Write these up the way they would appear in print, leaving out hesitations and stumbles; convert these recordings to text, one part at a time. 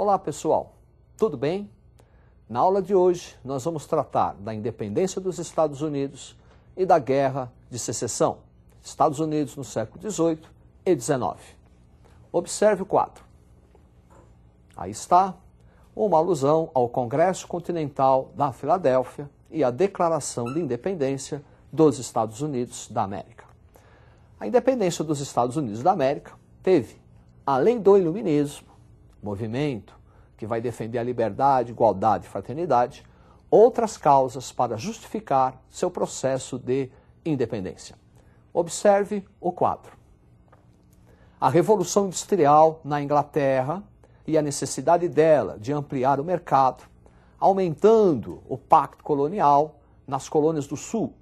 Olá pessoal, tudo bem? Na aula de hoje nós vamos tratar da independência dos Estados Unidos e da Guerra de Secessão, Estados Unidos no século XVIII e XIX. Observe o quadro. Aí está uma alusão ao Congresso Continental da Filadélfia e à Declaração de Independência dos Estados Unidos da América. A independência dos Estados Unidos da América teve, além do iluminismo, movimento que vai defender a liberdade, igualdade e fraternidade, outras causas para justificar seu processo de independência. Observe o quadro. A Revolução Industrial na Inglaterra e a necessidade dela de ampliar o mercado, aumentando o pacto colonial nas colônias do Sul,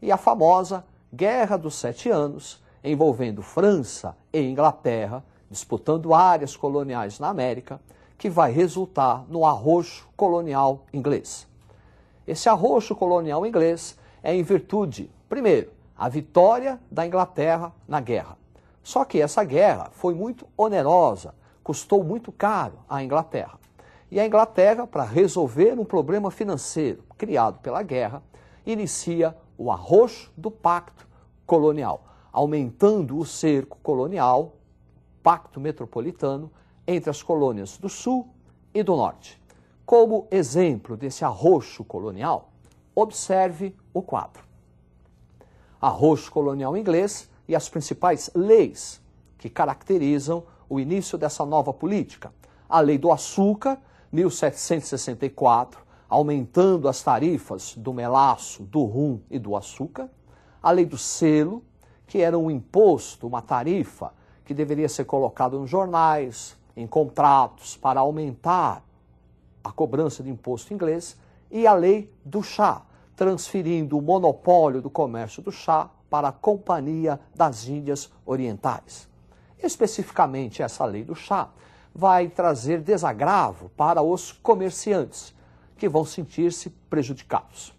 e a famosa Guerra dos 7 Anos, envolvendo França e Inglaterra, disputando áreas coloniais na América, que vai resultar no arrocho colonial inglês. Esse arrocho colonial inglês é em virtude, primeiro, a vitória da Inglaterra na guerra. Só que essa guerra foi muito onerosa, custou muito caro à Inglaterra. E a Inglaterra, para resolver um problema financeiro criado pela guerra, inicia o arrocho do pacto colonial, aumentando o cerco colonial, pacto metropolitano, entre as colônias do Sul e do Norte. Como exemplo desse arrocho colonial, observe o quadro. Arrocho colonial inglês e as principais leis que caracterizam o início dessa nova política. A Lei do Açúcar, 1764, aumentando as tarifas do melaço, do rum e do açúcar. A Lei do Selo, que era um imposto, uma tarifa, que deveria ser colocado nos jornais, em contratos, para aumentar a cobrança de imposto inglês. E a Lei do Chá, transferindo o monopólio do comércio do chá para a Companhia das Índias Orientais. Especificamente, essa Lei do Chá vai trazer desagravo para os comerciantes, que vão sentir-se prejudicados.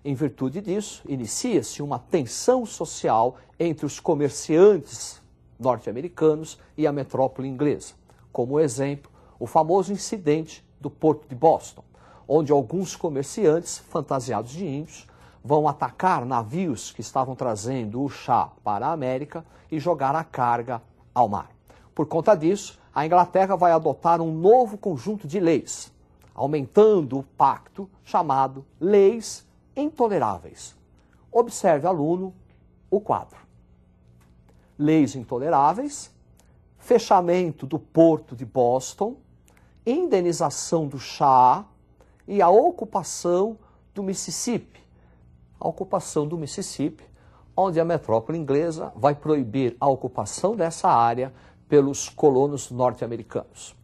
Em virtude disso, inicia-se uma tensão social entre os comerciantes norte-americanos e a metrópole inglesa. Como exemplo, o famoso incidente do Porto de Boston, onde alguns comerciantes fantasiados de índios vão atacar navios que estavam trazendo o chá para a América e jogar a carga ao mar. Por conta disso, a Inglaterra vai adotar um novo conjunto de leis, aumentando o pacto chamado Leis Intoleráveis. Observe, aluno, o quadro. Leis intoleráveis, fechamento do Porto de Boston, indenização do chá e a ocupação do Mississippi. A ocupação do Mississippi, onde a metrópole inglesa vai proibir a ocupação dessa área pelos colonos norte-americanos.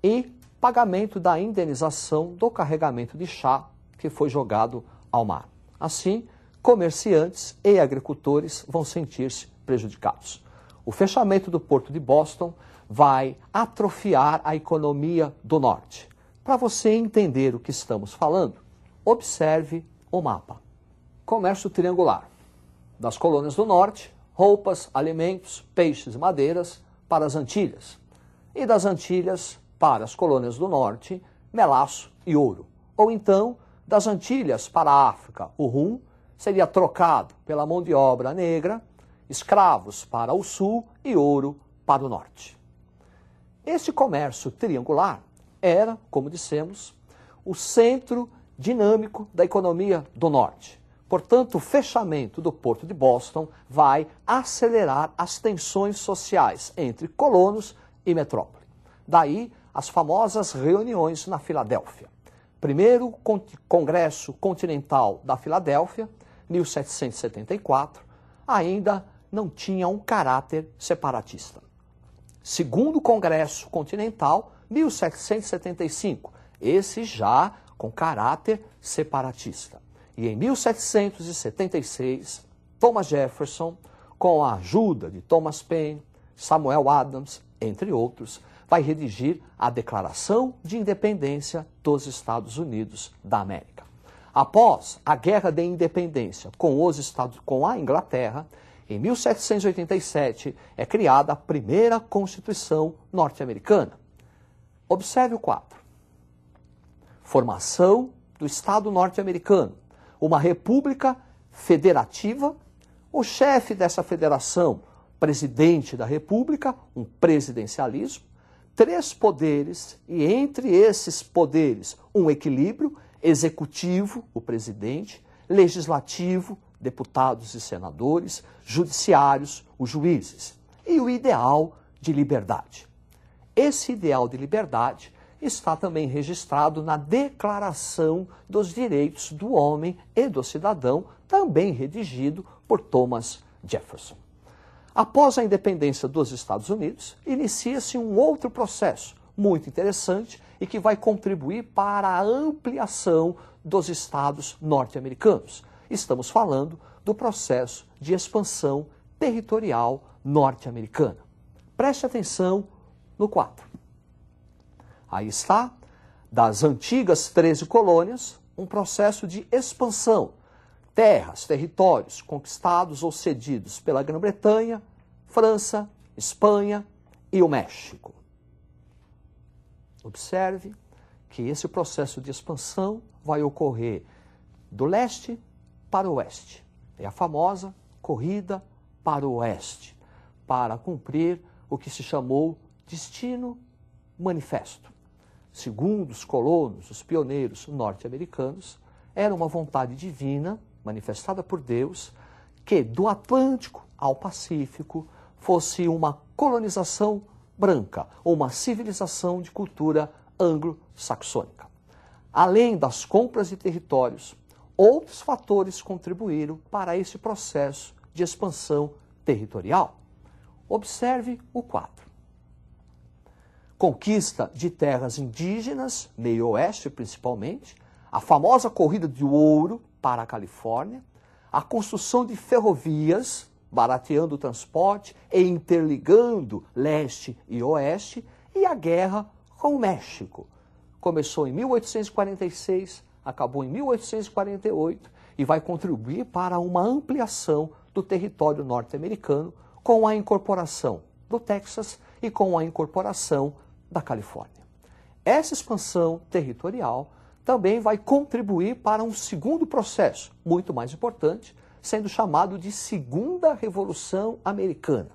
E pagamento da indenização do carregamento de chá que foi jogado ao mar. Assim, comerciantes e agricultores vão sentir-se prejudicados. O fechamento do Porto de Boston vai atrofiar a economia do Norte. Para você entender o que estamos falando, observe o mapa. Comércio triangular. Das colônias do Norte, roupas, alimentos, peixes e madeiras para as Antilhas. E das Antilhas para as colônias do Norte, melaço e ouro. Ou então, das Antilhas para a África, o rum seria trocado pela mão de obra negra, escravos para o Sul e ouro para o Norte. Este comércio triangular era, como dissemos, o centro dinâmico da economia do Norte. Portanto, o fechamento do Porto de Boston vai acelerar as tensões sociais entre colonos e metrópole. Daí, as famosas reuniões na Filadélfia. Primeiro Congresso Continental da Filadélfia, 1774, ainda não tinha um caráter separatista. Segundo Congresso Continental, 1775, esse já com caráter separatista. E em 1776, Thomas Jefferson, com a ajuda de Thomas Paine, Samuel Adams, entre outros, vai redigir a Declaração de Independência dos Estados Unidos da América. Após a Guerra de Independência com a Inglaterra, em 1787 é criada a primeira Constituição norte-americana. Observe o quadro. Formação do Estado norte-americano, uma república federativa, o chefe dessa federação, presidente da república, um presidencialismo, 3 poderes e entre esses poderes um equilíbrio, executivo, o presidente, legislativo, deputados e senadores, judiciários, os juízes, e o ideal de liberdade. Esse ideal de liberdade está também registrado na Declaração dos Direitos do Homem e do Cidadão, também redigido por Thomas Jefferson. Após a independência dos Estados Unidos, inicia-se um outro processo muito interessante e que vai contribuir para a ampliação dos estados norte-americanos. Estamos falando do processo de expansão territorial norte-americana. Preste atenção no quadro. Aí está, das antigas 13 colônias, um processo de expansão. Terras, territórios conquistados ou cedidos pela Grã-Bretanha, França, Espanha e o México. Observe que esse processo de expansão vai ocorrer do leste para o oeste. É a famosa corrida para o oeste, para cumprir o que se chamou Destino Manifesto. Segundo os colonos, os pioneiros norte-americanos, era uma vontade divina, manifestada por Deus, que do Atlântico ao Pacífico fosse uma colonização branca, ou uma civilização de cultura anglo-saxônica. Além das compras de territórios, outros fatores contribuíram para esse processo de expansão territorial. Observe o quadro. Conquista de terras indígenas, meio oeste principalmente, a famosa corrida de ouro para a Califórnia, a construção de ferrovias, barateando o transporte e interligando leste e oeste, e a guerra com o México. Começou em 1846, acabou em 1848 e vai contribuir para uma ampliação do território norte-americano com a incorporação do Texas e com a incorporação da Califórnia. Essa expansão territorial também vai contribuir para um segundo processo, muito mais importante, sendo chamado de Segunda Revolução Americana.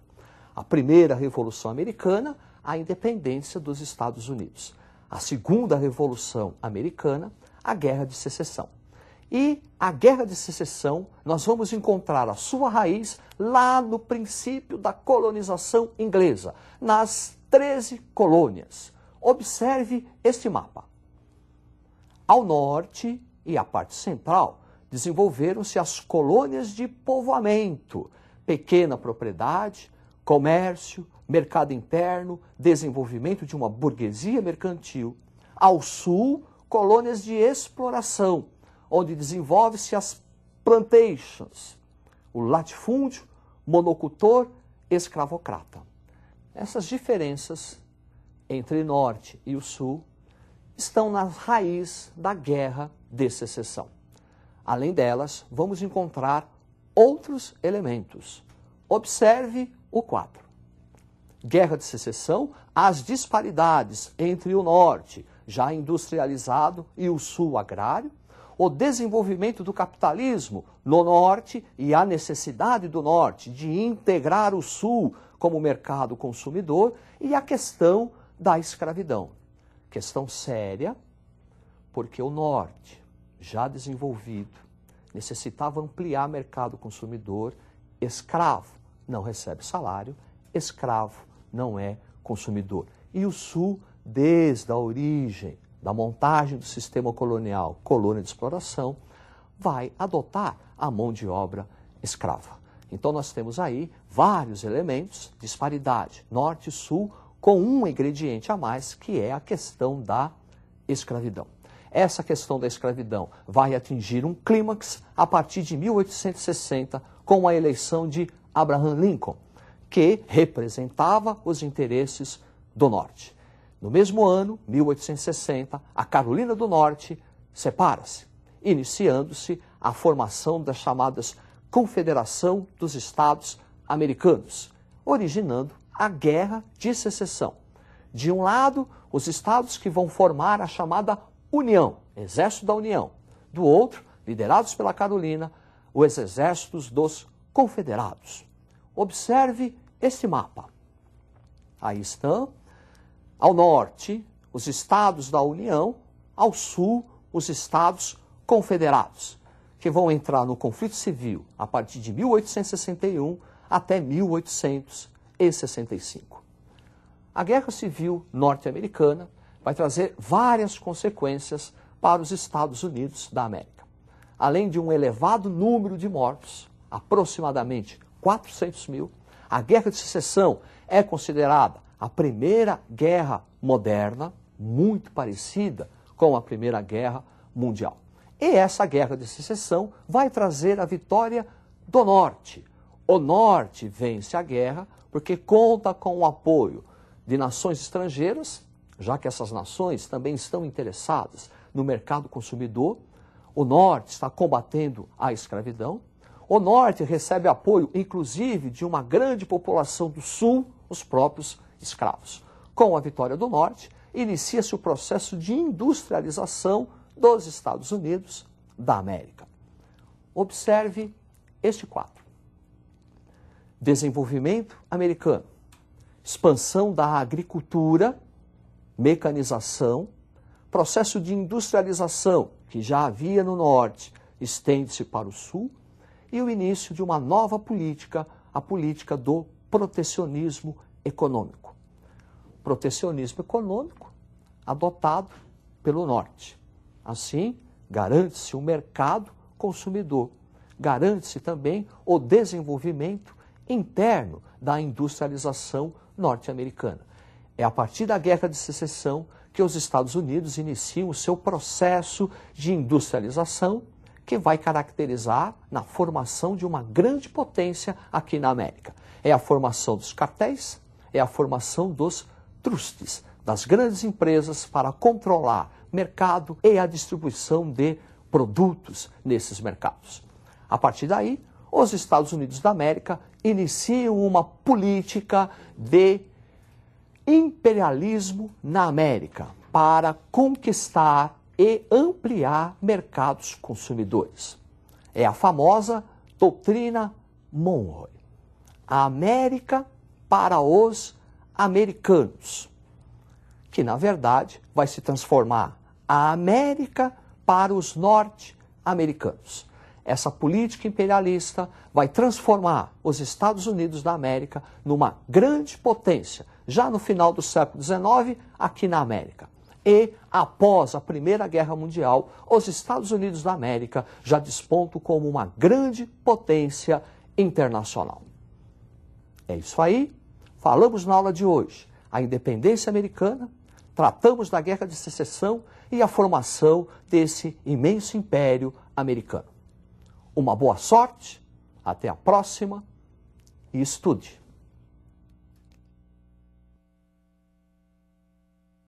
A primeira Revolução Americana, a independência dos Estados Unidos. A Segunda Revolução Americana, a Guerra de Secessão. E a Guerra de Secessão, nós vamos encontrar a sua raiz lá no princípio da colonização inglesa, nas 13 colônias. Observe este mapa. Ao norte e a parte central, desenvolveram-se as colônias de povoamento, pequena propriedade, comércio, mercado interno, desenvolvimento de uma burguesia mercantil. Ao sul, colônias de exploração, onde desenvolve-se as plantations, o latifúndio, monocultor, escravocrata. Essas diferenças entre o norte e o sul estão na raiz da Guerra de Secessão. Além delas, vamos encontrar outros elementos. Observe o quadro. Guerra de Secessão, as disparidades entre o norte, já industrializado, e o sul agrário, o desenvolvimento do capitalismo no norte e a necessidade do norte de integrar o sul como mercado consumidor e a questão da escravidão. Questão séria, porque o norte, já desenvolvido, necessitava ampliar mercado consumidor, escravo não recebe salário, escravo não é consumidor. E o sul, desde a origem da montagem do sistema colonial, colônia de exploração, vai adotar a mão de obra escrava. Então nós temos aí vários elementos, disparidade, norte e sul, com um ingrediente a mais, que é a questão da escravidão. Essa questão da escravidão vai atingir um clímax a partir de 1860, com a eleição de Abraham Lincoln, que representava os interesses do Norte. No mesmo ano, 1860, a Carolina do Norte separa-se, iniciando-se a formação das chamadas Confederação dos Estados Americanos, originando a Guerra de Secessão, De um lado, os estados que vão formar a chamada União, Exército da União. Do outro, liderados pela Carolina, os exércitos dos confederados. Observe este mapa. Aí estão, ao norte, os estados da União, ao sul, os estados confederados, que vão entrar no conflito civil a partir de 1861 até 1865. A Guerra Civil norte-americana vai trazer várias consequências para os Estados Unidos da América. Além de um elevado número de mortos, aproximadamente 400 mil, a Guerra de Secessão é considerada a primeira guerra moderna, muito parecida com a Primeira Guerra Mundial. E essa Guerra de Secessão vai trazer a vitória do Norte. O Norte vence a guerra porque conta com o apoio de nações estrangeiras, já que essas nações também estão interessadas no mercado consumidor. O Norte está combatendo a escravidão. O Norte recebe apoio, inclusive, de uma grande população do Sul, os próprios escravos. Com a vitória do Norte, inicia-se o processo de industrialização dos Estados Unidos da América. Observe este quadro. Desenvolvimento americano, expansão da agricultura, mecanização, processo de industrialização que já havia no norte, estende-se para o sul, e o início de uma nova política, a política do protecionismo econômico. Protecionismo econômico adotado pelo norte. Assim, garante-se um mercado consumidor, garante-se também o desenvolvimento interno da industrialização norte-americana. É a partir da Guerra de Secessão que os Estados Unidos iniciam o seu processo de industrialização, que vai caracterizar na formação de uma grande potência aqui na América. É a formação dos cartéis, é a formação dos trustes, das grandes empresas para controlar mercado e a distribuição de produtos nesses mercados. A partir daí, os Estados Unidos da América iniciam uma política de imperialismo na América para conquistar e ampliar mercados consumidores. É a famosa doutrina Monroe. A América para os americanos, que na verdade vai se transformar a América para os norte-americanos. Essa política imperialista vai transformar os Estados Unidos da América numa grande potência, já no final do século XIX, aqui na América. E, após a Primeira Guerra Mundial, os Estados Unidos da América já despontam como uma grande potência internacional. É isso aí. Falamos na aula de hoje a independência americana, tratamos da Guerra de Secessão e a formação desse imenso império americano. Uma boa sorte, até a próxima e estude!